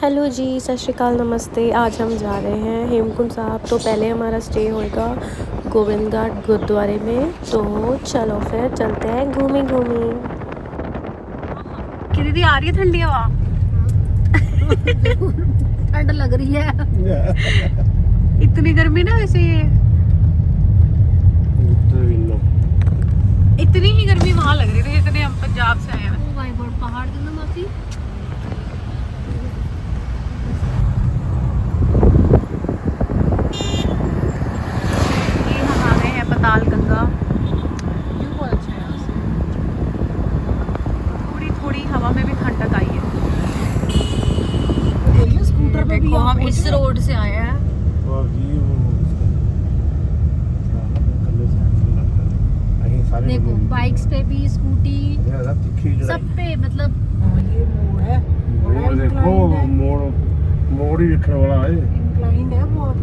Hello जी, सत श्री अकाल, नमस्ते। आज हम जा रहे हैं हेमकुंड साहब। तो पहले हमारा स्टे होएगा गोविंद घाट गुरुद्वारे में। तो चलो फिर चलते हैं घूमी घूमी। कि दीदी आ रही है ठंडी हवा। ठंड लग रही है। इतनी गर्मी ना वैसे ये इतनी ही गर्मी वहाँ लग रही थी जितने हम पंजाब से आए हैं। पहाड़ देना मासी। ये हम आ गए हैं पताल गंगा। व्यू बहुत अच्छा है यहाँ से। थोड़ी थोड़ी हवा में भी ठंडक आई है। स्कूटर पे भी देखो हम इस रोड से आए हैं। देखो बाइक्स पे भी, स्कूटी सब पे, मतलब ये मोड़ है। देखो मोड़ ही रखने वाला है। इंक्लाइंड है बहुत।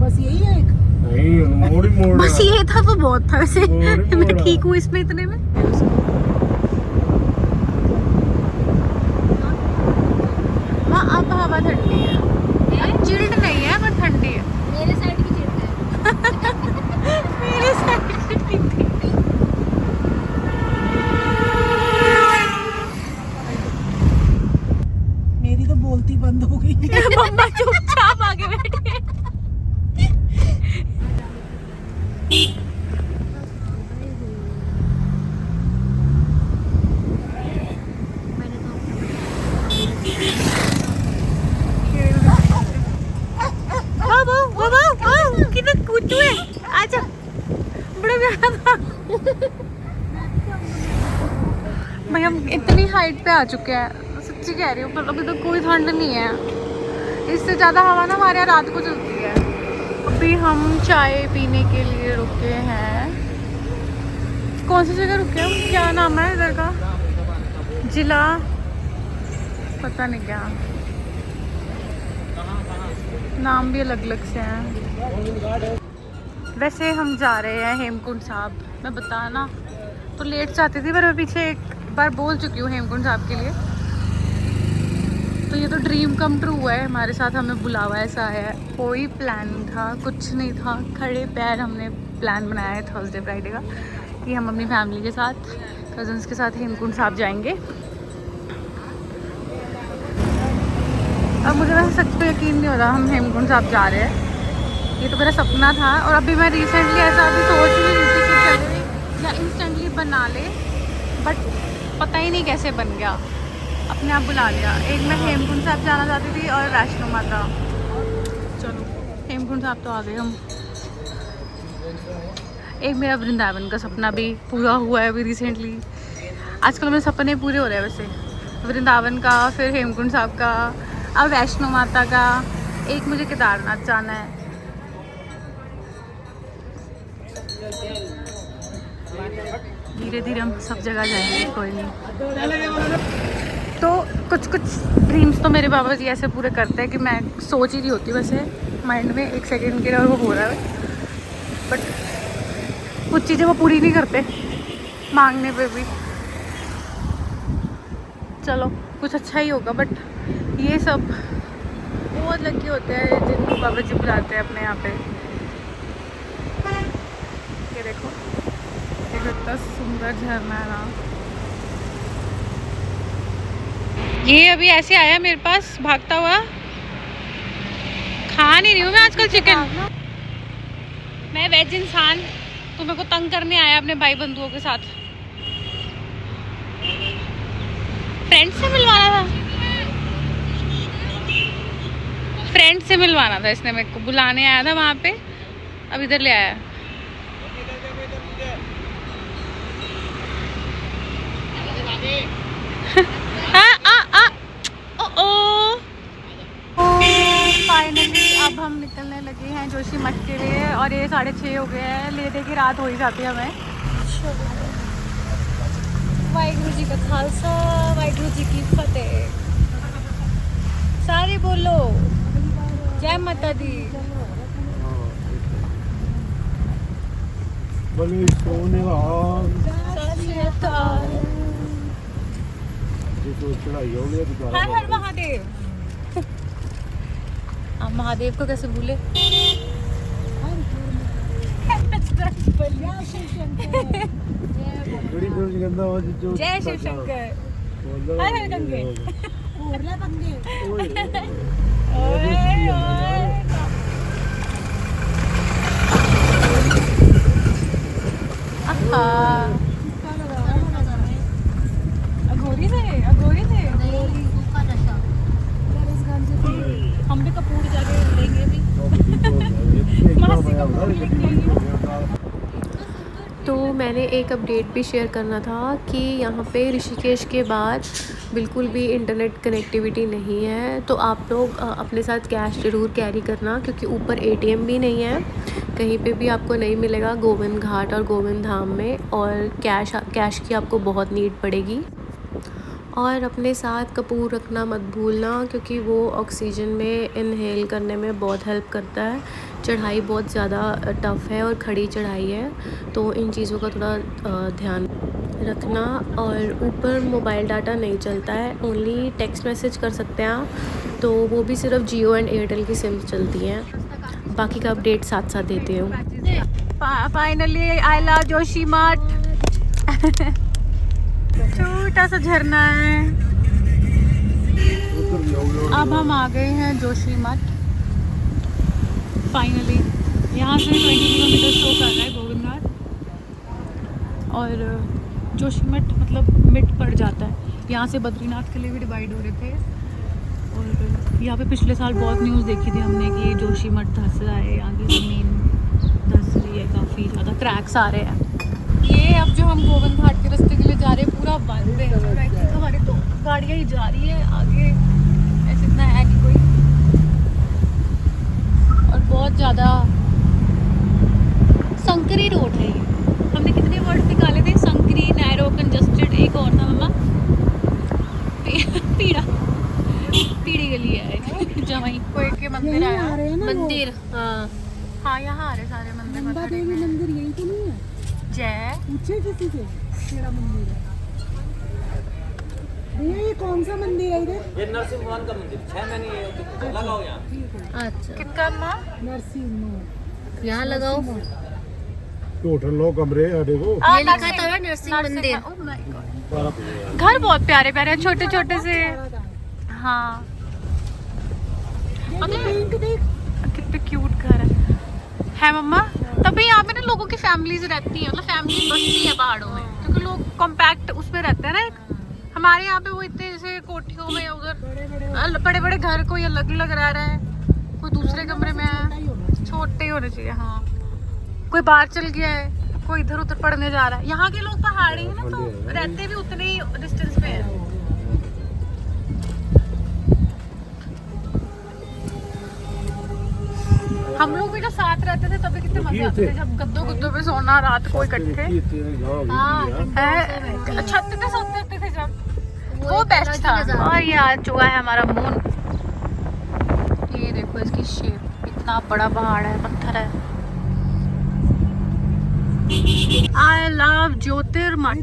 बस यही है एक। नहीं मोड़ ही मोड़ बस है। ये था तो बहुत था वैसे। मोड़ ही मैं मोड़ ठीक हूँ इसमें इतने में। वहाँ अब हवा ठंडी है। चिल्ड नहीं है पर ठंडी है। मेरे साइड की चिट है। मेरे साइड से ठीक थी। मेरी तो बोलती बंद हो गई। मम्मा चुपचाप आगे बैठी है। कितना कूदू है। आजा बड़ा प्यारा था। भाई हम इतनी हाइट पे आ चुके हैं, सच्ची कह रही हूँ, पर अभी तो कोई ठंड नहीं है। इससे ज़्यादा हवा ना हमारे यहाँ रात को चलती है। अभी हम चाय पीने के लिए रुके हैं। कौन सी जगह रुके हैं? क्या नाम है इधर का? जिला पता नहीं क्या नाम भी अलग अलग से हैं। वैसे हम जा रहे हैं हेमकुंड साहब। मैं बताना तो लेट चाहती थी, पर मैं पीछे एक बार बोल चुकी हूँ हेमकुंड साहब के लिए। तो ये तो ड्रीम कम ट्रू है हमारे साथ। हमें बुलावा ऐसा है, कोई प्लान नहीं था, कुछ नहीं था। खड़े पैर हमने प्लान बनाया है थर्सडे फ्राइडे का कि हम अपनी फैमिली के साथ, कजन्स के साथ हेमकुंड साहब जाएंगे। अब मुझे वैसे सच पे यकीन नहीं हो रहा हम हेमकुंड साहब जा रहे हैं। ये तो मेरा सपना था। और अभी मैं रिसेंटली ऐसा अभी सोच भी रही थी कि चले या इंस्टेंटली बना ले, बट पता ही नहीं कैसे बन गया, अपने आप बुला लिया। एक मैं हेमकुंड साहब जाना चाहती थी और वैष्णो माता। चलो हेमकुंड साहब तो आ गए हम। एक मेरा वृंदावन का सपना भी पूरा हुआ है अभी रिसेंटली। आजकल मेरे सपने पूरे हो रहे हैं वैसे। वृंदावन का, फिर हेमकुंड साहब का, अब वैष्णो माता का, एक मुझे केदारनाथ जाना है। धीरे धीरे हम सब जगह जाएंगे, कोई नहीं। तो कुछ कुछ ड्रीम्स तो मेरे बाबा जी ऐसे पूरे करते हैं कि मैं सोच ही रही होती वैसे माइंड में एक सेकंड के लिए, और वो हो रहा है। बट कुछ चीज़ें वो पूरी नहीं करते मांगने पे भी। चलो कुछ अच्छा ही होगा। बट ये सब बहुत लकी होते हैं जिनको बाबा जी बुलाते हैं अपने यहाँ पे। ये देखो इतना सुंदर झरना है ना। ये अभी ऐसे आया मेरे पास भागता हुआ। खा नहीं रही हूँ मैं आजकल चिकन। मैं वेज इंसान, तो मेरे को तंग करने आया अपने भाई बंधुओं के साथ। फ्रेंड से मिलवाना था, फ्रेंड से मिलवाना था इसने मेरे को। बुलाने आया था वहाँ पे, अब इधर ले आया। फाइनली अब हम निकलने लगे हैं जोशी मठ के लिए। और ये 6:30 हो गए हैं। लेटे की रात हो ही जाती है हमें। वाहिगुरु जी का खालसा, वाहिगुरु जी की फतेह। सारे बोलो जय माता दी। बने सोने तो चढ़ाई हो गया दोबारा हर हर महादेव। आप महादेव को कैसे भूले? बड़ी फिल्म कहंदा वो जो जय शिव शंकर। हर हर गंगे। ओए ओए। अघोरी थे हम भी कपूर जाके लेंगे भी। तो मैंने एक अपडेट भी शेयर करना था कि यहाँ पे ऋषिकेश के बाद बिल्कुल भी इंटरनेट कनेक्टिविटी नहीं है। तो आप लोग अपने साथ कैश ज़रूर कैरी करना, क्योंकि ऊपर ATM भी नहीं है, कहीं पे भी आपको नहीं मिलेगा गोविंद घाट और गोविंद धाम में। और कैश की आपको बहुत नीड पड़ेगी। और अपने साथ कपूर रखना मत भूलना, क्योंकि वो ऑक्सीजन में इनहेल करने में बहुत हेल्प करता है। चढ़ाई बहुत ज़्यादा टफ़ है और खड़ी चढ़ाई है, तो इन चीज़ों का थोड़ा ध्यान रखना। और ऊपर मोबाइल डाटा नहीं चलता है, ओनली टेक्स्ट मैसेज कर सकते हैं आप, तो वो भी सिर्फ जियो एंड एयरटेल की सिम्स चलती हैं। बाकी का अपडेट साथ साथ देते हूँ। Finally I love Joshimath. छोटा सा झरना है। अब हम आ गए हैं जोशीमठ फाइनली। यहाँ से 20 किलोमीटर शो कर रहा है गोविंद घाट, और जोशीमठ मतलब मिड पड़ जाता है। यहाँ से बद्रीनाथ के लिए भी डिवाइड हो रहे थे। और यहाँ पे पिछले साल बहुत न्यूज़ देखी थी हमने कि जोशीमठ धंस रहा है, यहाँ की ज़मीन धंस रही है, काफ़ी ज़्यादा क्रैक्स आ रहे हैं। ये अब जो हम गोविंद घाट के रास्ते के लिए जा रहे हैं पूरा बंद है। हमारी तो गाड़ियाँ ही जा रही है आगे, ऐसे इतना है कि कोई। और बहुत ज़्यादा संकरी रोड है ये। हमने कितने वर्ड निकाले थे? संकरी, नैरो, कंजस्टेड, एक और था मम्मा पीड़ी गली है जवाई कोई के मंदिर आया। मंदिर हाँ यहाँ आ रहे सारे मंदिर। मंदिर यही तो नहीं है? जय पूछे किसी से तेरा मंदिर है भैया, ये कौन सा मंदिर है इधर? ये नरसिंह भगवान का मंदिर 6 महीने लगाओ यहाँ। अच्छा, कितना माँ नरसिंह यहाँ लगाओ। होटल लो कमरे है देखो। ये लिखा था ना नरसिंह मंदिर। घर बहुत प्यारे प्यारे हैं, छोटे छोटे से। हाँ कितने क्यूट घर है मम्मा। तभी यहाँ पे ना लोगों की फैमिलीज रहती हैं, मतलब फैमिली बसती है पहाड़ों में, क्योंकि लोग कॉम्पैक्ट उसमें रहते हैं ना। एक हमारे यहाँ पे वो इतने जैसे कोठियों में उधर बड़े बड़े घर कोई अलग अलग रह रहा है, कोई दूसरे कमरे में है। छोटे ही होने चाहिए। हाँ कोई बाहर चल गया है, कोई इधर उधर पढ़ने जा रहा है। यहाँ के लोग पहाड़ी हैं ना, तो रहते भी उतने ही डिस्टेंस पे हैं। हम लोग भी जब साथ रहते थे तभी कितने मजे आते थे, जब गद्दों पे सोना रात को इकट्ठे छत पे सोते थे जब, वो बेस्ट था। और ये आ चुका है हमारा मून। ये देखो इसकी शेप, इतना बड़ा पहाड़ है, पत्थर है। I love Jyotirmath.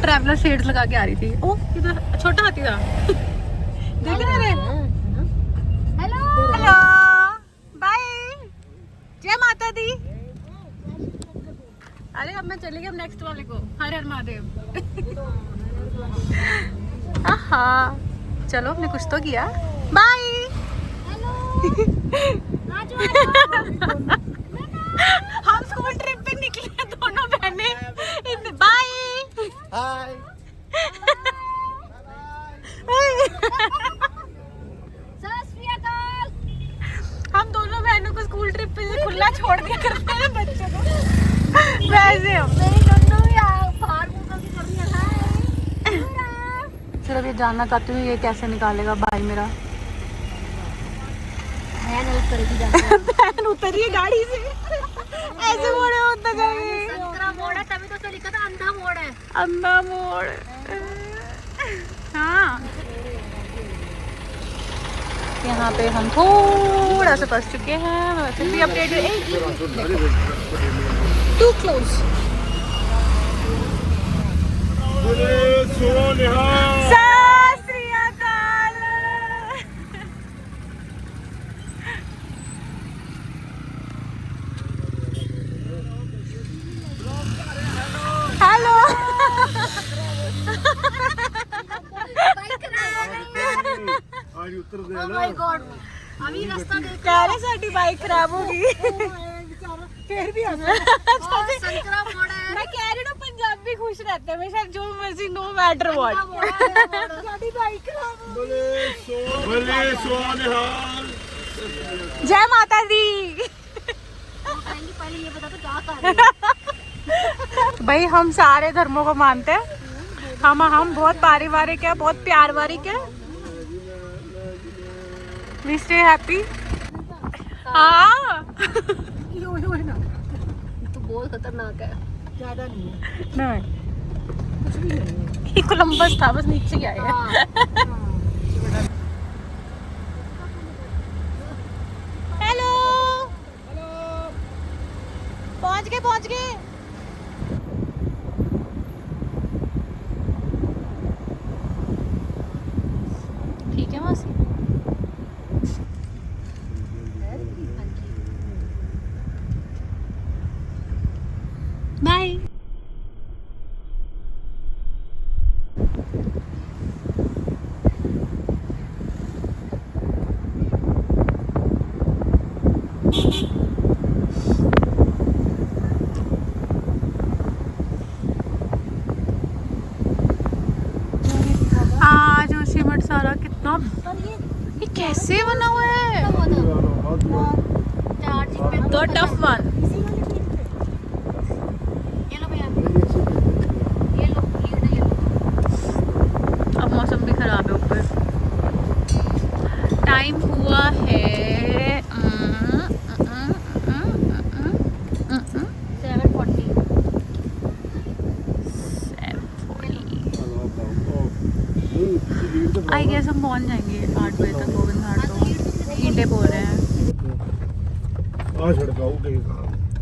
Traveller shades लगा के आ रही थी। ओ किधर छोटा हाथी था। देख रहे थे। हेलो हेलो बाय, जय माता दी। अरे अब मैं चली गई, अब नेक्स्ट वाले को। हर हर महादेव। हाँ चलो, हमने कुछ तो किया। बाय। हम स्कूल ट्रिप पे निकले हैं दोनों बहनें। बाय। हम दोनों बहनों को स्कूल ट्रिप पे से खुला छोड़ दिया करते हैं बच्चों को। वैसे हम सिर्फ ये जानना चाहती हूँ ये कैसे निकालेगा भाई मेरा। बहन उतरिए गाड़ी से। ऐसे मोड़े होता जाएंगे। मोड़ है, तभी तो उसने लिखा था अंधा मोड़ है। अंधा मोड़। हाँ यहाँ पे हम थोड़ा सा फंस चुके हैं। वैसे भी अपडेट टू क्लोज। सोनिया उतर गए Oh ना my God, अभी रास्ता देख कह रहे साडी बाइक खराब होगी फिर भी संतरा मोड़ है। मैं कह रही हूँ ना पंजाबी खुश रहते हैं हमेशा जो मर्जी नो मैटर व्हाट साडी बाइक खराब हो बोले सोनिहाल जय माता दी पहले ये बता तो क्या कर रहे हो? भाई हम सारे धर्मों को मानते हैं हम बहुत पारिवारिक है बहुत प्यारवारिक है वी स्टे हैप्पी हाँ तो बहुत खतरनाक है। ज्यादा नहीं है। नहीं कुछ भी नहीं है कोलंबस था बस नीचे ही आया हेलो पहुंच गए ठीक है मासी बाय आज जोशीमठ सारा कितना ये कैसे बना हुआ है द टफ वन ये लो भैया, ये लो, ये लो। अब मौसम भी खराब है ऊपर टाइम हुआ है 7:40। 7:40 आई गेस हम पहुंच जाएंगे 8 बजे तक गोविंद घाट तो ईंटे बोल रहे हैं आ छिड़काऊ कहीं का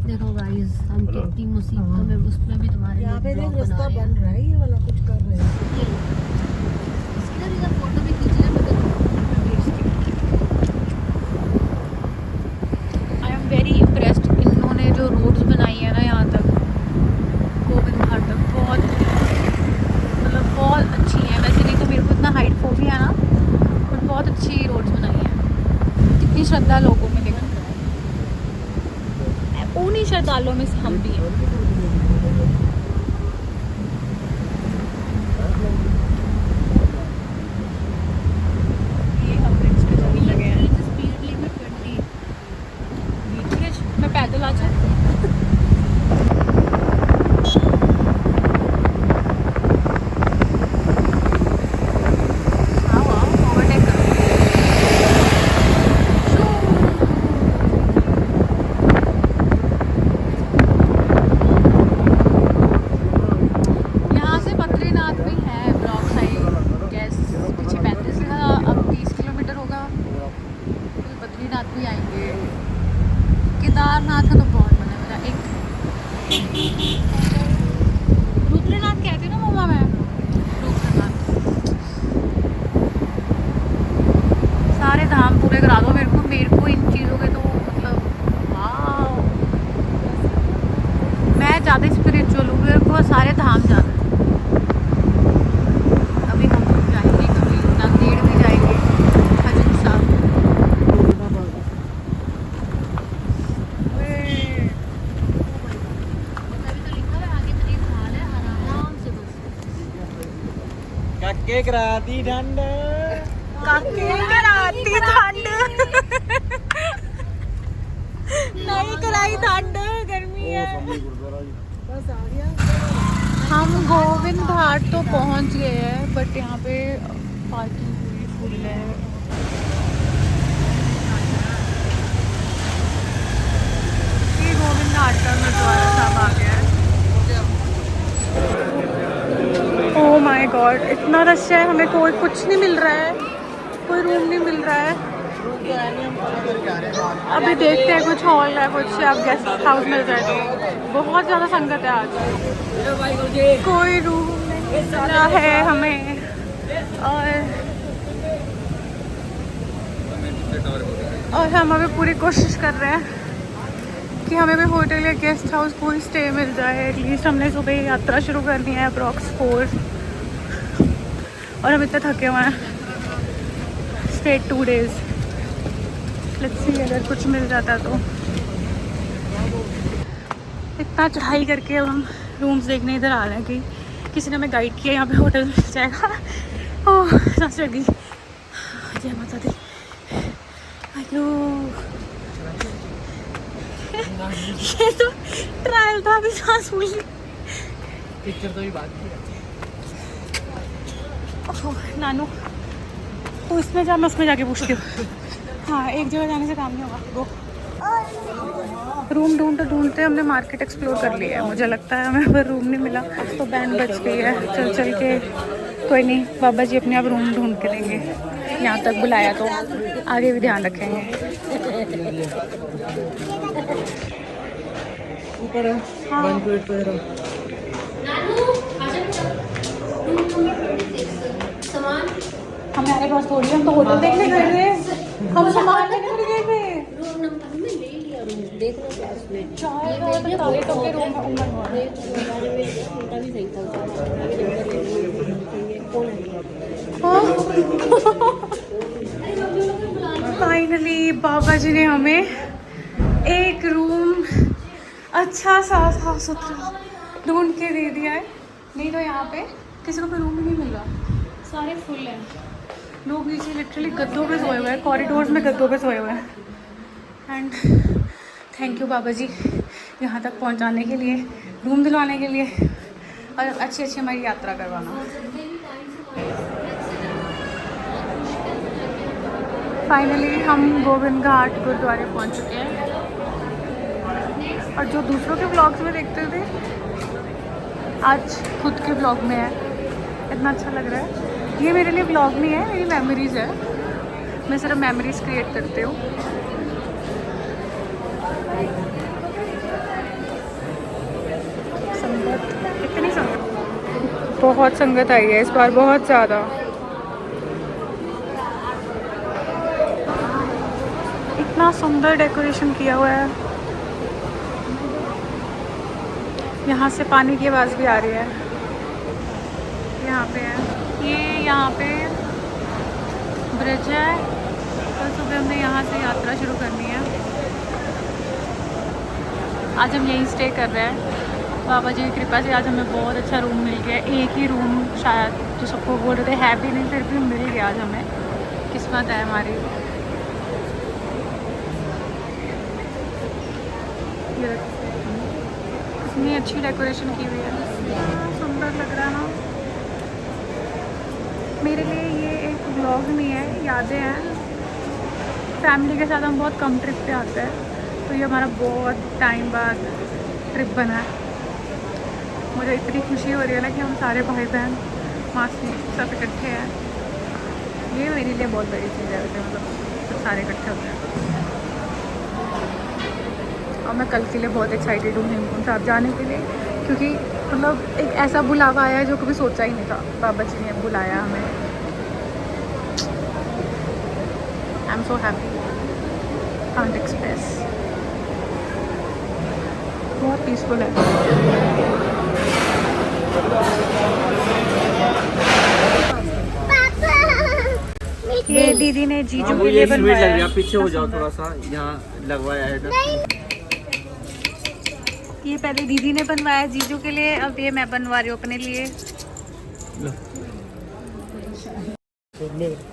देखो गाइस, हम कितनी मुसीबतों में उसमें भी तुम्हारे लिए ब्लॉग बना रहे हैं। रहा है ये वाला कुछ कर रहे हैं ये लो। इसकी ना इधर फोटो भी खींच ले मैं आई एम वेरी इम्प्रेस्ड इन्होंने जो रोड्स बनाई है ना यहाँ तक गोविंद घाट तक बहुत मतलब बहुत अच्छी है वैसे नहीं तो मेरे को इतना हाइट फोबिया है ना बट बहुत अच्छी रोड्स बनाई है कितनी श्रद्धा लोगों में देखो उन्हीं श्रद्धालुओं में से हम भी हैं ये हम ब्रिज पे चलने लगे हैं स्पीड लिमिट 20। ब्रिज मैं पैदल आ जाऊँ यहाँ से बद्रीनाथ भी है ब्लॉक साइड गैस पीछे 35 का अब 30 किलोमीटर होगा फिर बद्रीनाथ भी आएंगे केदारनाथ का तो बहुत मन है मेरा एक रुद्रनाथ कहती हूँ ना मम्मा मैं रुद्रनाथ सारे धाम पूरे करा दो मेरे को इन चीज़ों के तो मतलब वाह मैं ज़्यादा स्पिरिचुअल हूँ मेरे को सारे धाम जाना है अभी हम जाएंगे कभी नांदेड़ भी जाएंगे हजूर साहब तभी तो लिखा है आगे तेरी हाल है आराम से बस। काके कराती ठंड काके कराती ठंड नहीं कराई ठंड गर्मी है हम गोविंद घाट तो पहुंच गए हैं बट यहाँ पे पार्किंग पूरी फुल है ये गोविंद घाट का गुरुद्वारा साहब आ गया है ओह माय गॉड इतना रश है हमें कोई कुछ नहीं मिल रहा है कोई रूम नहीं मिल रहा है अभी देखते हैं कुछ हॉल है कुछ अब गेस्ट हाउस मिल जाए तो बहुत ज़्यादा संगत है आज कोई रूम नहीं मिल रहा है हमें और हम अभी पूरी कोशिश कर रहे हैं कि हमें भी होटल या गेस्ट हाउस कोई स्टे मिल जाए एटलीस्ट हमने सुबह यात्रा शुरू करनी है अप्रॉक्स 4 और हम इतने थके हुए हैं स्टेड 2 days. लेट्स सी अगर कुछ मिल जाता तो। इतना चढ़ाई करके अब हम रूम्स देखने इधर आ रहे हैं कि किसी ने हमें गाइड किया यहाँ पे होटल मिल जाएगा। ओह सांस चढ़ गई। जय माता दी। अयो ये तो ट्रायल था, अभी सांस फूल गई। पिक्चर तो भी बात की। नानू तो इसमें जा, मैं उसमें जाके पूछती हूँ। हाँ एक जगह जाने से काम नहीं होगा। गो रूम ढूंढते हमने मार्केट एक्सप्लोर कर लिया है। मुझे लगता है हमें पर रूम नहीं मिला तो बैंड बच गई है। चल के कोई नहीं, बाबा जी अपने आप रूम ढूंढ के देंगे। यहाँ तक बुलाया तो आगे भी ध्यान रखेंगे। ऊपर है हमारे पास थोड़ी, हम तो होटल देखने गए थे, हम सामान देखने गए थे। रूम नंबर में ले लिया, रूम देख लो क्या उसमें उनका भी सही था। फाइनली बाबा जी ने हमें एक रूम अच्छा सा साफ सुथरा ढूंढ के दे दिया है। नहीं तो यहाँ पे किसी को भी रूम ही नहीं मिल रहा, सारे फुल हैं। लोग नीचे लिटरली गद्दों पे सोए हुए हैं, कॉरिडोर्स में गद्दों पे सोए हुए हैं। एंड थैंक यू बाबा जी यहाँ तक पहुँचाने के लिए, रूम दिलवाने के लिए और अच्छी हमारी यात्रा करवाना। फाइनली हम गोविंद घाट गुरुद्वारे पहुँच चुके हैं। और जो दूसरों के ब्लॉग्स में देखते थे आज खुद के ब्लॉग में है, इतना अच्छा लग रहा है। ये मेरे लिए ब्लॉग नहीं है, मेरी मेमोरीज़ है। मैं सिर्फ मेमोरीज़ क्रिएट करती हूँ। संगत, कितनी संगत, बहुत संगत आई है इस बार, बहुत ज़्यादा। इतना सुंदर डेकोरेशन किया हुआ है। यहाँ से पानी की आवाज़ भी आ रही है। यहाँ पे है ये, यहाँ पे ब्रिज है। कल सुबह हमने यहाँ से यात्रा शुरू करनी है। आज हम यहीं स्टे कर रहे हैं। बाबा जी की कृपा से आज हमें बहुत अच्छा रूम मिल गया। एक ही रूम शायद जो सबको बोल रहे थे है भी नहीं, फिर भी मिल गया आज हमें। किस्मत है हमारी। इतनी अच्छी डेकोरेशन की हुई है, सुंदर लग रहा है ना। मेरे लिए ये एक व्लॉग नहीं है, यादें हैं। फैमिली के साथ हम बहुत कम ट्रिप पे आते हैं, तो ये हमारा बहुत टाइम बाद ट्रिप बना है। मुझे इतनी खुशी हो रही है ना कि हम सारे भाई बहन मासी सब इकट्ठे हैं। ये मेरे लिए बहुत बड़ी चीज़ है, मतलब सब सारे इकट्ठे होते हैं। और मैं कल के लिए बहुत एक्साइटेड हूँ हेमकुंड साहब जाने के लिए, क्योंकि मतलब एक ऐसा बुलावा आया है जो कभी सोचा ही नहीं था। बाबा जी ने बुलाया हमें। I am so happy, can't express. बहुत पीसफुल है। ये दीदी ने जीजू के लिए बनवाया। पीछे हो जाओ थोड़ा सा, यहाँ लगवाया है। ये पहले दीदी ने बनवाया जीजू के लिए, अब ये मैं बनवा रही हूँ अपने लिए।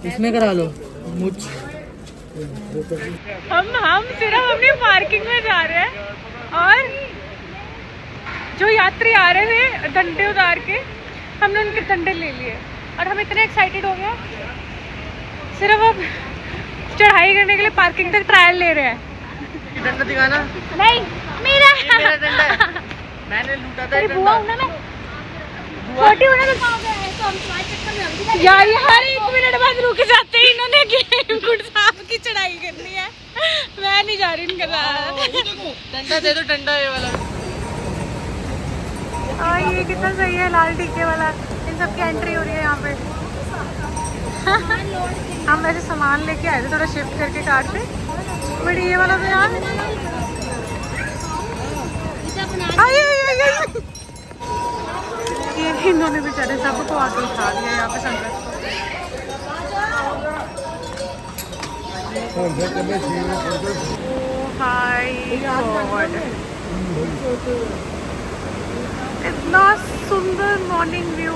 इसमें करा लो मुझ। हम सिर्फ अपनी पार्किंग में जा रहे हैं और जो यात्री आ रहे थे डंडे उतार के, हमने उनके डंडे ले लिए और हम इतने एक्साइटेड हो गए। सिर्फ अब चढ़ाई करने के लिए पार्किंग तक ट्रायल ले रहे हैं। डंडा दिखाना नहीं, मेरा डंडा है। मैंने लूटा था तेरी बुआ हूं ना मैं, छोटी हूं ना तो हम तुम्हारे चक्कर में हम भी यार, ये हर 1 मिनट बाद रुक जाते हैं। इन्होंने हेमकुंड साहब की चढ़ाई करनी है, मैं नहीं जा रही इनके साथ। डंडा दे दो, डंडा ये वाला। ये कितना सही है, लाल टीके वाला। इन सब की एंट्री हो रही है यहाँ पे। हम वैसे सामान लेके आए थे, थोड़ा शिफ्ट करके कार से, बट ये वाला तो यार ये इन्होंने बेचारे सबको आके उठा दिया यहाँ पे संगत। हाय गॉड, इतना सुंदर मॉर्निंग व्यू।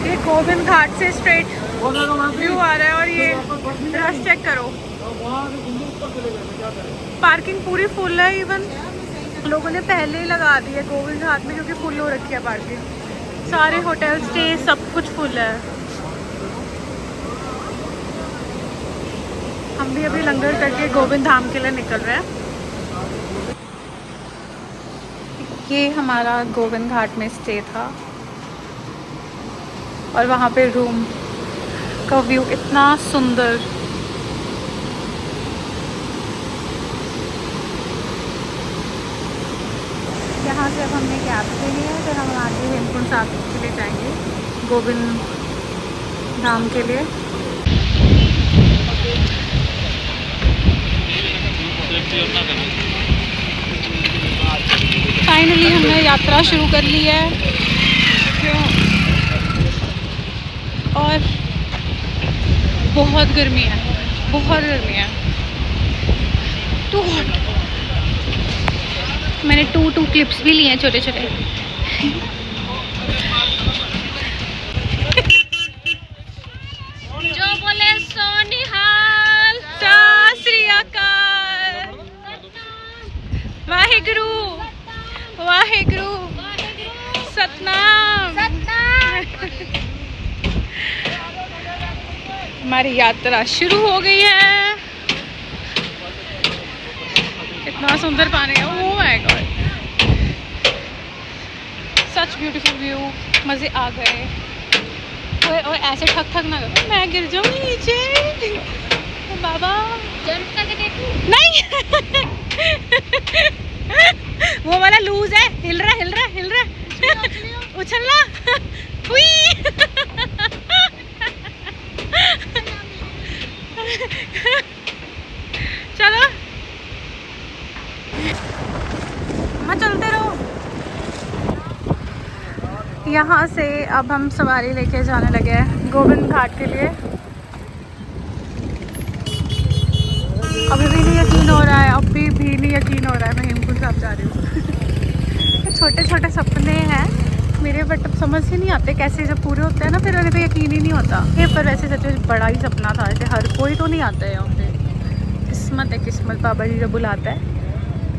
ये गोविंद घाट से स्ट्रेट व्यू आ रहा है और ये रश चेक करो, पार्किंग पूरी फुल है। इवन लोगों ने पहले ही लगा दी है गोविंद घाट में क्योंकि फुल हो रखी है पार्किंग। सारे होटल स्टे सब कुछ फुल है। हम भी अभी लंगर करके गोविंद धाम के लिए निकल रहे हैं। ये हमारा गोविंद घाट में स्टे था और वहाँ पे रूम का व्यू इतना सुंदर। यहाँ से अब हमने कैब ले लिया है, फिर हम आगे हेमकुंड साहिब के लिए जाएंगे, गोविंद धाम के लिए। फाइनली हमने यात्रा शुरू कर ली है और बहुत गर्मी है, बहुत गर्मी है। Too hot. मैंने टू क्लिप्स भी लिए हैं छोटे छोटे। जो बोले सोनिहाल, सत श्री अकाल, वाहेगुरु वाहेगुरु, सतनाम। हमारी यात्रा शुरू हो गई है। इतना सुंदर पानी है, oh my God, such beautiful view. मज़े आ गए। और ऐसे ठक ना करो, मैं गिर जाऊंगी नीचे बाबा। जंप करके देखूं? नहीं वो वाला लूज है, हिल रहा उछलना। हुई चलो मैं चलते रहो। यहाँ से अब हम सवारी लेके जाने लगे हैं गोविंद घाट के लिए। अभी भी नहीं यकीन हो रहा है, अभी भी नहीं यकीन हो रहा है मैं हेमकुंड साहिब जा रही हूँ। छोटे छोटे सपने हैं मेरे, बट अब समझ ही नहीं आते कैसे जब पूरे होते हैं ना, फिर तो यकीन ही नहीं होता। ये पर वैसे सच में बड़ा ही सपना था, ऐसे हर कोई तो नहीं आता है यहाँ पे। किस्मत है, किस्मत। बाबा जी जब बुलाता है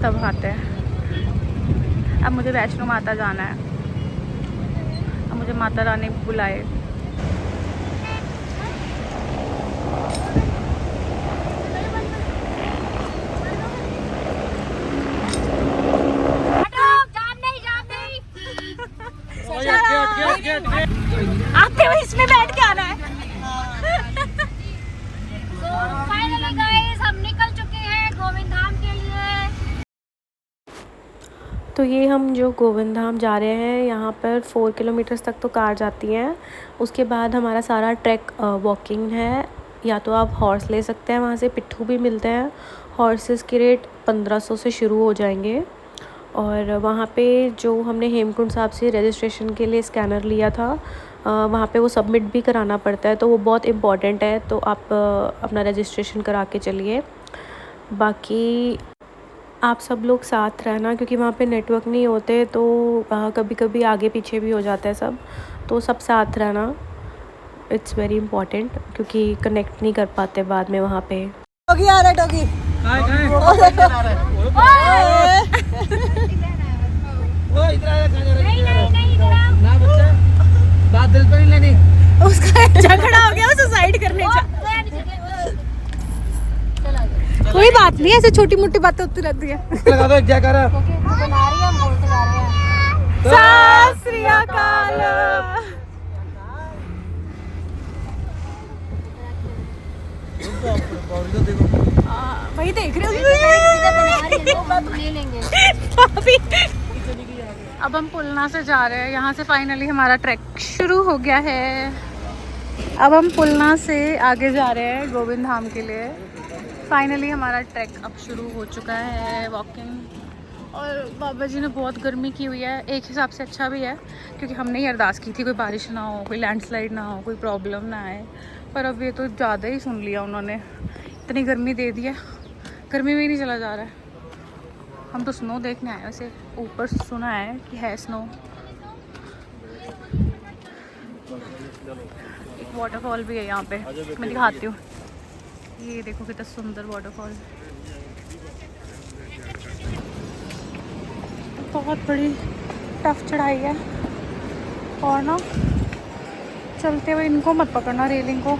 तब आते हैं। अब मुझे वैष्णो माता जाना है, अब मुझे माता रानी बुलाए। आते हुए इसमें बैठ के आना है। फाइनली गाइस हम निकल चुके हैं गोविंद धाम के लिए। तो ये हम जो गोविंद धाम जा रहे हैं, यहाँ पर 4 किलोमीटर्स तक तो कार जाती हैं। उसके बाद हमारा सारा ट्रैक वॉकिंग है। या तो आप हॉर्स ले सकते हैं, वहाँ से पिट्ठू भी मिलते हैं। हॉर्सेस के रेट 1500 से शुरू हो जाएंगे। और वहाँ पे जो हमने हेमकुंड साहिब से रजिस्ट्रेशन के लिए स्कैनर लिया था, वहाँ पे वो सबमिट भी कराना पड़ता है, तो वो बहुत इम्पॉर्टेंट है। तो आप अपना रजिस्ट्रेशन करा के चलिए। बाकी आप सब लोग साथ रहना, क्योंकि वहाँ पे नेटवर्क नहीं होते, तो कभी कभी आगे पीछे भी हो जाता है सब। तो सब साथ रहना, इट्स वेरी इम्पॉर्टेंट, क्योंकि कनेक्ट नहीं कर पाते बाद में वहाँ पे। डॉगी आ रहा है, डॉगी। बात दिल पे नहीं लेनी। उसका झगड़ा हो गया, सुसाइड करने जा। कोई बात नहीं, ऐसे छोटी मोटी बातें होती रहती है। लगा दो क्या कर रहा है? बना रही है, हम बोलते जा रहे हैं। सत श्री अकाल। वही देख रहे हो, ले लेंगे। अब हम पुलना से जा रहे हैं। यहाँ से फाइनली हमारा ट्रैक शुरू हो गया है। अब हम पुलना से आगे जा रहे हैं गोविंद धाम के लिए। फाइनली हमारा ट्रैक अब शुरू हो चुका है, वॉकिंग। और बाबा जी ने बहुत गर्मी की हुई है, एक हिसाब से अच्छा भी है क्योंकि हमने ही अरदास की थी कोई बारिश ना हो, कोई लैंडस्लाइड ना हो, कोई प्रॉब्लम ना आए। पर अब ये तो ज़्यादा ही सुन लिया उन्होंने, इतनी गर्मी दे दी है, गर्मी में ही नहीं चला जा रहा है। हम तो स्नो देखने आए, वैसे ऊपर सुना है कि है स्नो। एक वाटरफॉल भी है यहाँ पे, मैं दिखाती हूँ। ये देखो कितना सुंदर वाटरफॉल, बहुत बड़ी टफ चढ़ाई है। और ना चलते हुए इनको मत पकड़ना, रेलिंग को,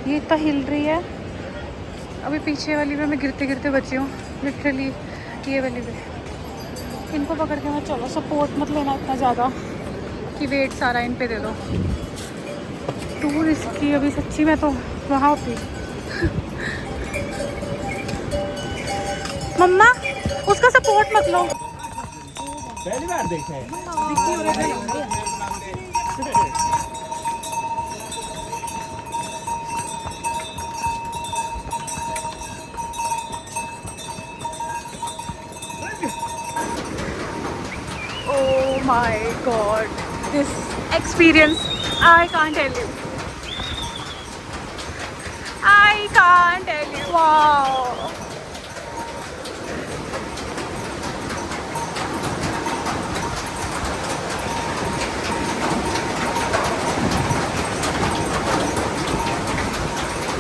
ये इतना हिल रही है। अभी पीछे वाली पे मैं गिरते गिरते बची हूँ लिटरली, ये वाली पे इनको पकड़ के मत चलो, सपोर्ट मत लेना इतना ज़्यादा कि वेट सारा इन पे दे दो। टू रिस्की अभी सच्ची में तो वहाँ होती। मम्मा उसका सपोर्ट मत लो। पहली बार देखा है। Oh my god, this experience, I can't tell you. I can't tell you. Wow.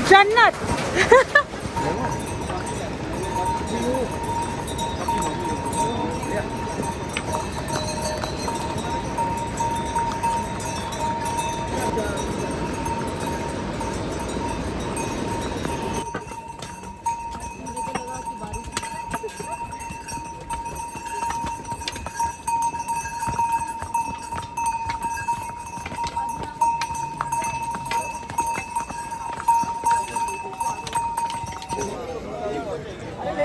जन्नत।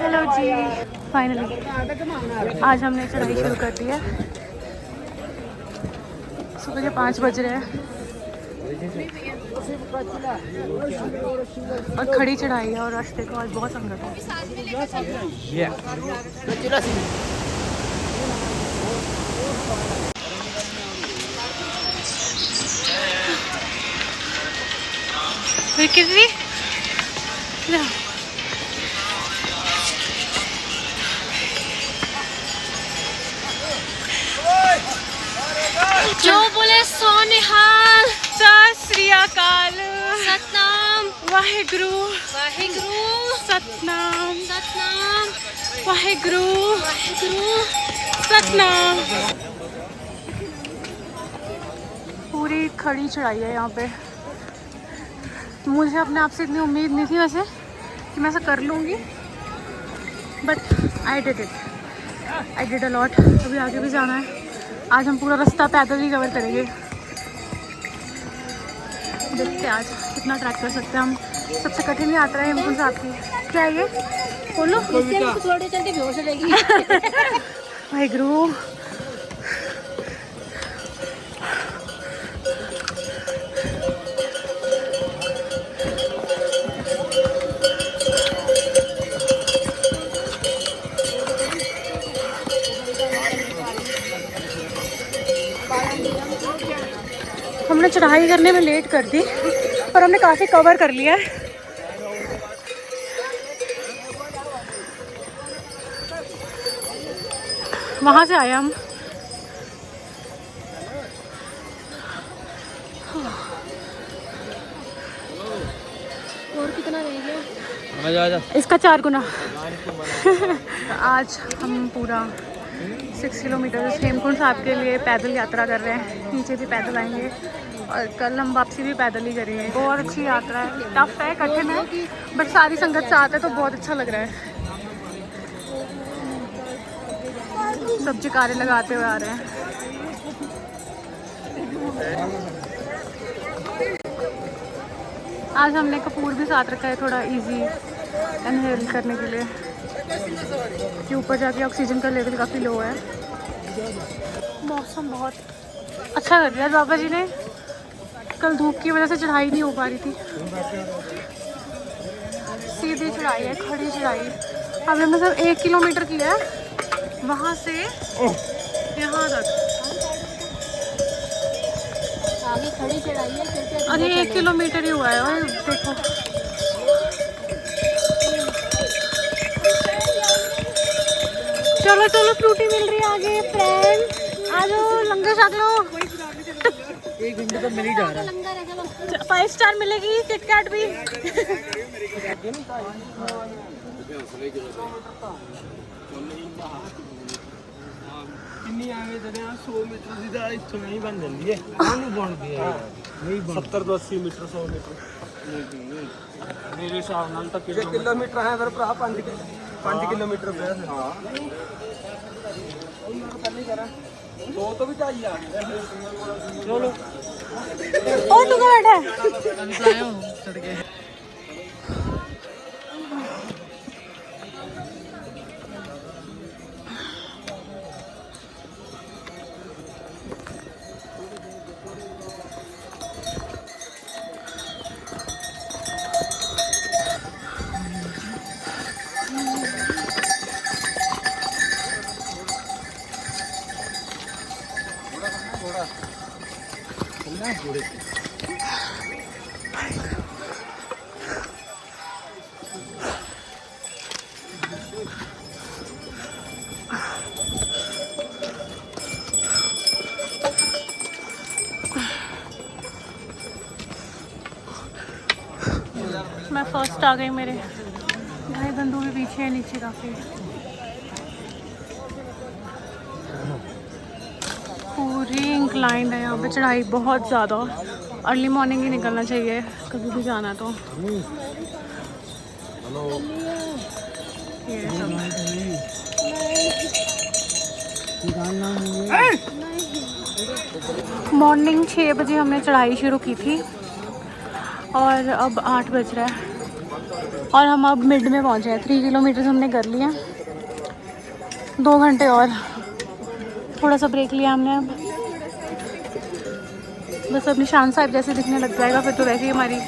हेलो जी, फाइनली आज हमने चढ़ाई शुरू कर दी है। सुबह के 5 बज रहे हैं और खड़ी चढ़ाई है और रास्ते को आज बहुत संगत है। किसी जो बोले सोनिहाल, सत श्री अकाल, सतनाम वाहेगुरु, वाहेगुरु, सतनाम, सतनाम वाहेगुरु, वाहेगुरु, सतनाम। पूरी खड़ी चढ़ाई है यहाँ पे। मुझे अपने आप से इतनी उम्मीद नहीं थी वैसे कि मैं ऐसा कर लूँगी, but I did a lot. अभी आगे भी जाना है, आज हम पूरा रास्ता पैदल ही कवर करेंगे। देखते हैं आज कितना ट्रैक कर सकते हैं हम। सबसे कठिन यात्रा है हेमकुंड साहब की। क्या है ये बोलो? थोड़े चलते बेहोश हो जाएगी। वाहेगुरु। हमने चढ़ाई करने में लेट कर दी पर हमने काफ़ी कवर कर लिया है। वहाँ से आए हम। और कितना रह गया? इसका 4 गुना। आज हम पूरा 6 किलोमीटर हेमकुंड साहब के लिए पैदल यात्रा कर रहे हैं। नीचे भी पैदल आएंगे और कल हम वापसी भी पैदल ही करेंगे। बहुत अच्छी यात्रा है, टफ है, कठिन है, बट सारी संगत साथ है तो बहुत अच्छा लग रहा है। सब जयकारे लगाते हुए आ रहे हैं। आज हमने कपूर भी साथ रखा है थोड़ा इजी इनहेल करने के लिए, कि ऊपर जाके ऑक्सीजन का लेवल काफ़ी लो है। मौसम बहुत अच्छा कर दिया बाबा जी ने। कल धूप की वजह से चढ़ाई नहीं हो पा रही थी। सीधी चढ़ाई है, खड़ी चढ़ाई। अब हमने सिर्फ 1 किलोमीटर किया है वहाँ से यहाँ तक। आगे खड़ी चढ़ाई है फिर अरे 1 किलोमीटर ही हुआ है। और देखो चलो चलो फ्रूटी मिल रही है आगे फ्रेंड, आ जाओ लंगर छक लो। 1 घंटे तो मिल ही जा रहा है। 5 स्टार मिलेगी किटकैट भी। किन्नी आगे चले 100 मीटर सीधा इत्थों नहीं बन जाती है। कानू बन गया नहीं 70 तो 80 मीटर 100 मीटर मेरे हिसाब नाल तक किलोमीटर है फिर भरा 5 किलोमीटर पे। हां पहले करा 2 तो भी चाहिए आ गया। चलो और तू कहाँ बैठा है? अभी तो आया हूं चढ़ के। मैं फर्स्ट आ गई, मेरे भाई बंधु भी पीछे है नीचे काफ़ी। पूरी इंक्लाइंड है यहाँ पे, चढ़ाई बहुत ज़्यादा। अर्ली मॉर्निंग ही निकलना चाहिए कभी भी जाना तो। ये सब मॉर्निंग 6 बजे हमने चढ़ाई शुरू की थी और अब 8 बज रहा है और हम अब मिड में पहुँचे हैं। 3 किलोमीटर हमने कर लिए, 2 घंटे और। थोड़ा सा ब्रेक लिया हमने, अब बस अब निशान साहब जैसे दिखने लग जाएगा फिर तो वैसे ही हमारी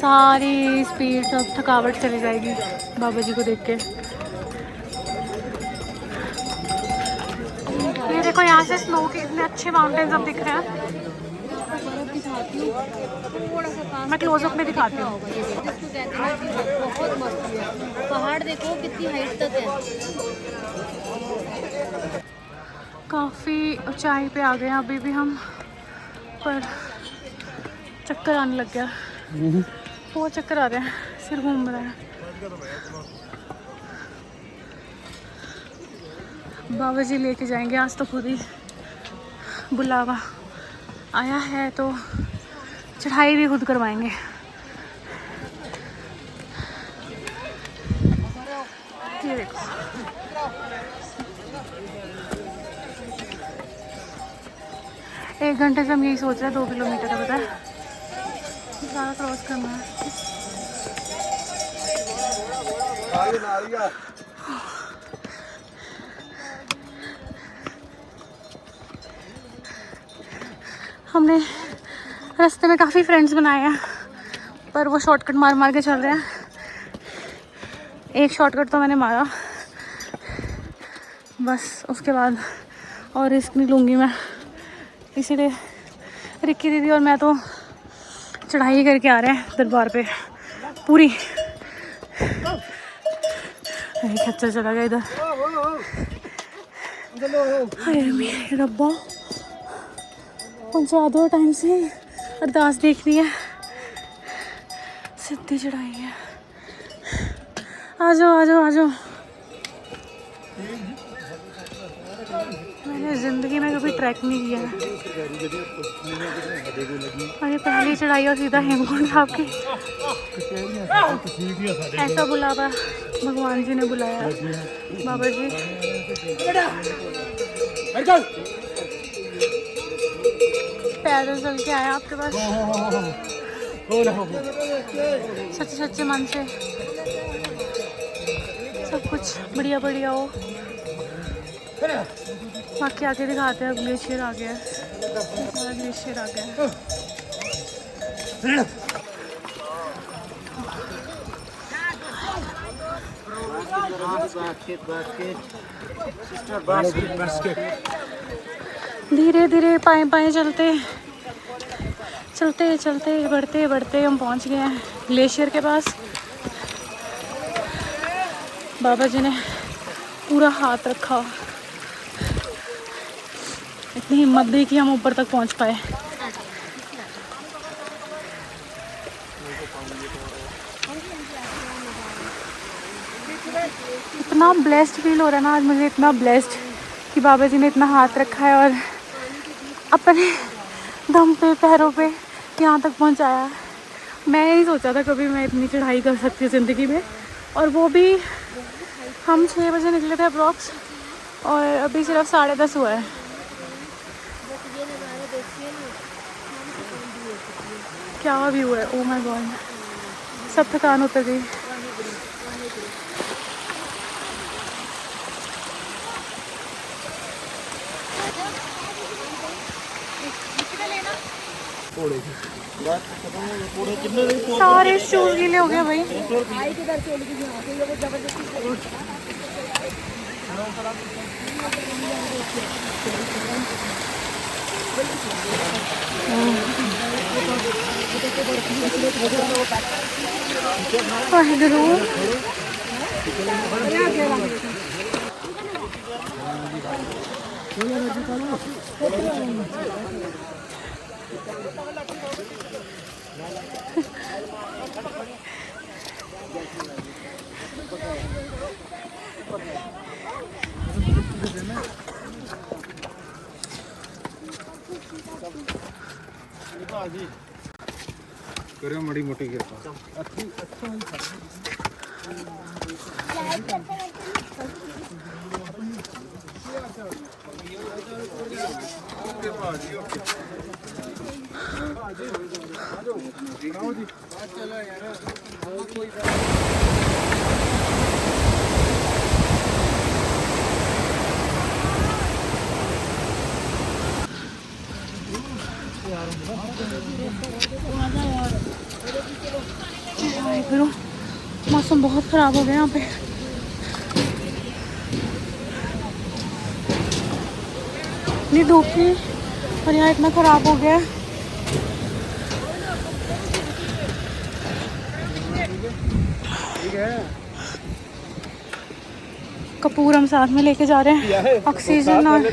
सारी स्पीड सब थकावट चली जाएगी बाबा जी को देख के। ये देखो यहाँ से स्नो के इतने अच्छे माउंटेन्स अब दिख रहे हैं। मैं क्लोजअप में दिखाती हूँ। बहुत मस्त है, पहाड़ देखो कितनी हाइट तक है। काफ़ी ऊंचाई पे आ गए हैं अभी भी हम, पर चक्कर आने लग गया। बहुत चक्कर आ रहे हैं, सिर घूम रहा है। बाबा जी लेके जाएंगे आज तो, खुद ही बुलावा आया है तो चढ़ाई भी खुद करवाएंगे। ये देखो एक घंटे से हम यही सोच रहे हैं, 2 किलोमीटर है, पता है ज़्यादा क्रॉस करना है। हमने रास्ते में काफ़ी फ्रेंड्स बनाए हैं, पर वो शॉर्टकट मार मार के चल रहे हैं। एक शॉर्टकट तो मैंने मारा, बस उसके बाद और रिस्क नहीं लूँगी मैं, इसीलिए रिक्की दीदी और मैं तो चढ़ाई करके आ रहे हैं दरबार पे पूरी। खच्चर चला गया इधर। अरे रब्बा पहुँचा दो टाइम से, अरदास देखनी है, सीधी चढ़ाई है। आ जाओ आ जाओ आ जाओ। मैंने ज़िंदगी में कभी ट्रैक नहीं किया है। अरे पहली चढ़ाई और सीधा हेमकुंड साहब की। ऐसा बुलावा भगवान जी ने बुलाया बाबा जी। पैदल चल के आया आपके पास, सच्चे सच्चे मन से सब कुछ बढ़िया बढ़िया हो। बाकी आगे दिखाते हैं, ग्लेशियर आ गया है, ग्लेशियर आ गया है। धीरे धीरे पाए पाए चलते चलते चलते बढ़ते बढ़ते हम पहुंच गए हैं ग्लेशियर के पास। बाबा जी ने पूरा हाथ रखा, इतनी हिम्मत दी कि हम ऊपर तक पहुंच पाए। इतना ब्लेस्ड फील हो रहा है ना आज मुझे, इतना ब्लेस्ड कि बाबा जी ने इतना हाथ रखा है और अपने दम पे पैरों पे यहाँ तक पहुँचाया। मैं नहीं सोचा था कभी मैं इतनी चढ़ाई कर सकती हूँ ज़िंदगी में, और वो भी हम 6 बजे निकले थे अप्रॉक्स और अभी सिर्फ 10:30 हुआ है। क्या व्यू है, ओ माय गॉड, सब थकान उतर गई। सारे शूज गीले हो गए भाई। करो मड़ी मोटी गिरता मौसम बहुत ख़राब हो गया यहाँ पे। इतनी धूप थी और यहाँ इतना ख़राब हो गया। कपूर हम साथ में लेके जा रहे हैं, ऑक्सीजन और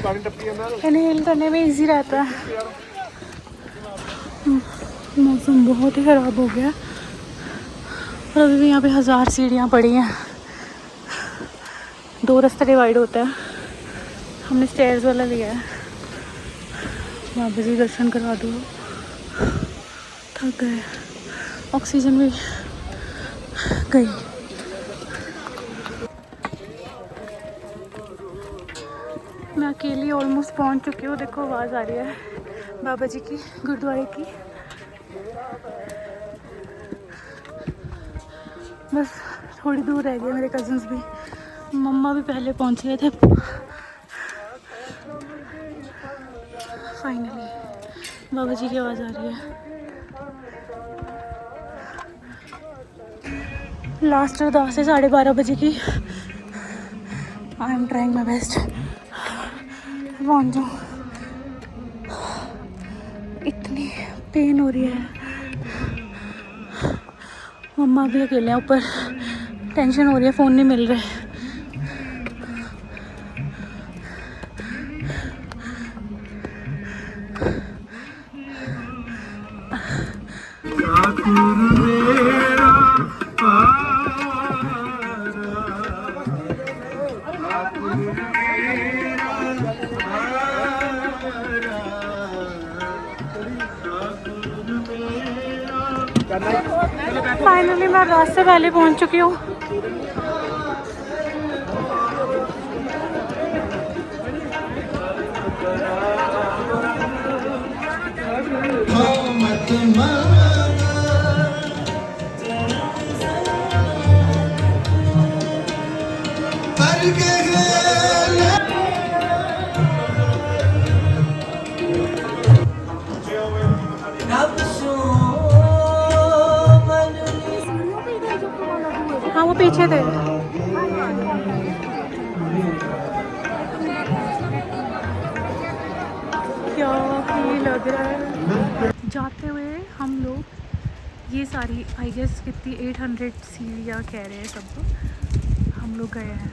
इनहेल करने में इजी रहता है। मौसम बहुत ही ख़राब हो गया और अभी भी यहाँ पे 1000 सीढ़ियाँ पड़ी हैं। 2 रास्ते डिवाइड होता है, हमने स्टेयर्स वाला लिया है। बाबा जी दर्शन करा दो, थक गए, ऑक्सीजन भी गई। मैं अकेली ऑलमोस्ट पहुँच चुकी हूँ। देखो आवाज़ आ रही है बाबा जी की, गुरुद्वारे की। बस थोड़ी दूर रह गए, मेरे कज़न्स भी, मम्मा भी पहले पहुंच गए थे। फाइनली बाबा जी की आवाज़ आ रही है। लास्ट अरदास है 12:30 बजे की। I am trying my best, पहुँच जाऊँ। इतनी पेन हो रही है, मम्मा भी अकेले हैं ऊपर, टेंशन हो रही है, फ़ोन नहीं मिल रहे। फाइनली मैं रात से पहले पहुंच चुकी हूँ। हाँ वो पीछे थे। ही लग रहा है। जाते हुए हम लोग ये सारी आई गेस कितनी 800 सीढ़ियाँ कह रहे हैं सब, हम लोग गए हैं।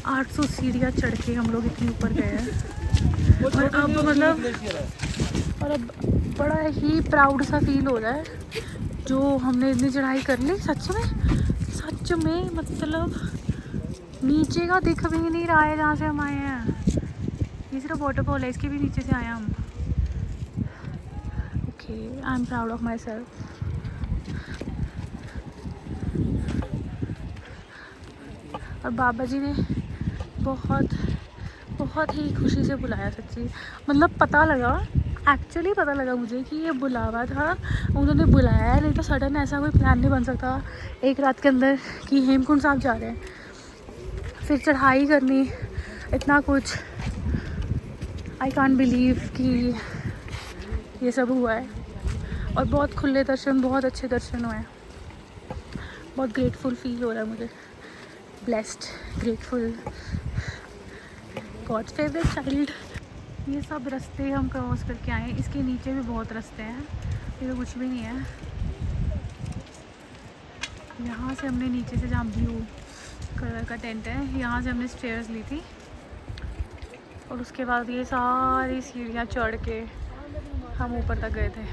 800 सीढ़ियाँ चढ़ के हम लोग इतनी ऊपर गए हैं। और अब मतलब अब बड़ा ही प्राउड सा फील हो रहा है जो हमने इतनी चढ़ाई कर ली। सच में मतलब नीचे का दिख भी नहीं रहा है जहाँ से हम आए हैं। ये सिर्फ वाटरफॉल है, इसके भी नीचे से आए हम। Okay, I am proud of my self. और बाबा जी ने बहुत ही खुशी से बुलाया। सच्ची मतलब एक्चुअली पता लगा मुझे कि ये बुलावा था, उन्होंने बुलाया है, नहीं तो सडन ऐसा कोई प्लान नहीं बन सकता एक रात के अंदर कि हेमकुंड साहब जा रहे हैं, फिर चढ़ाई करनी, इतना कुछ। आई कांट बिलीव कि ये सब हुआ है। और बहुत खुले दर्शन, बहुत अच्छे दर्शन हुए हैं। बहुत ग्रेटफुल फील हो रहा है मुझे, blessed, grateful, God's favourite child. ये सब रास्ते हम क्रॉस करके आए हैं। इसके नीचे भी बहुत रास्ते हैं, ये तो कुछ भी नहीं है। यहाँ से हमने नीचे से, जहाँ ब्लू कलर का टेंट है, यहाँ से हमने स्टेयर्स ली थी। और उसके बाद ये सारी सीढ़ियाँ चढ़ के हम ऊपर तक गए थे।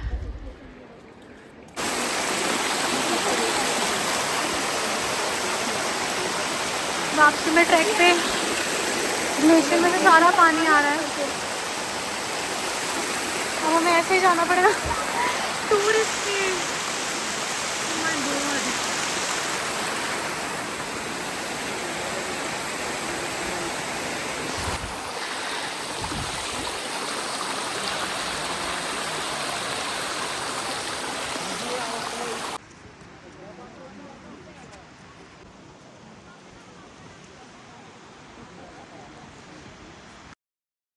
वापसी में ट्रैक पे ग्लेशियर में से सारा पानी आ रहा है। अब हमें ऐसे ही जाना पड़ेगा।